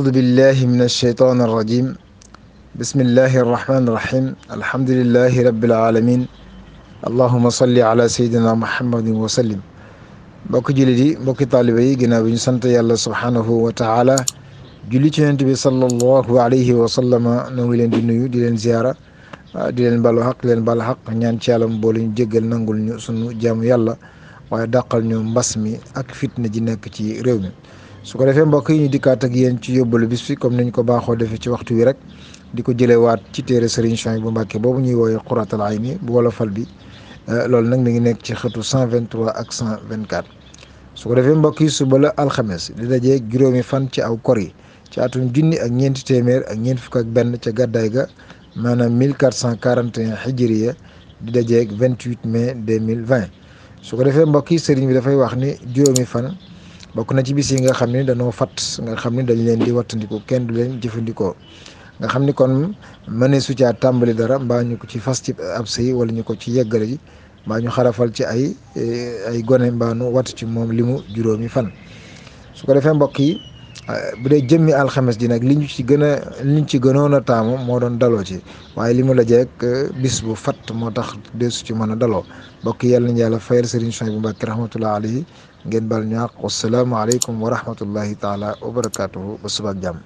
أعوذ بالله من الشيطان الرجيم بسم الله الرحمن الرحيم الحمد لله رب العالمين اللهم صل على سيدنا محمد وسلم mbokki jullit yi mbokki taalibe yi ginnaaw bi ñu sant yàlla subhaanahu wa taala julli ci yonent bi sallallahu alayhi wa sallama noo ngi leen di nuyu di leen ziyaara di leen balu xaq leen bal xaq ñaan ci yàlla mu boole ñu jéggal nangul ñu sunu jaamu yàlla waaye dàqal ñu mbas mi ak fitna ji nekk ci réew mi su ko defee mbokk yi ñu dikkaat ak yéen ci yóbbalu bis fi comme niñ ko baaxoo defee ci waxtu wi rek di ko jëlee waat ci téere Serigne Souhaïbou Mbacké boobu ñuy woowee Qurratul Ayni bu wolofal bi loolu nag mi ngi nekk ci xëtu 123 ak 124 su ko defee mbokk yi suba la alxames di dajee juróomi fan ci aw kor yi ci atum junni ak ñeenti téeméer ak ñeent fukk ak benn ca gàddaay ga maanaam 1441 hijriya di dajeeg 28 mai 2020 su ko defee mbokk yi sëriñ bi dafay wax ni juróomi fan bokk na ci bis yi nga xam ne dañoo fat nga xam ne dañ leen di wattandiku kenn du leen jëfandikoo nga xam ni kon mëne su caa tàmbali dara mbaa ñu ko ci fas ci ab sëy wala ñu ko ci yeggale ji mbaa ñu xarafal ci ay gone mbaa nu wattu ci moom limu juróomi fan su ko defee mbokk yi bu dee jëmmi alxames ji nag liñ ci gënoon a taamu moo doon daloo ci waaye li mu la jeeg bis bu fatt moo tax deesu ci mën a daloo mbokk yi yàlla nañu yàlla fayal Serigne Souhaïbou Mbacké rahmatullah alayhi ngeen baal ñu àq wasalaamu aleykum wa rahmatullahi taala wa barakaatuhu ba suba ak jàmm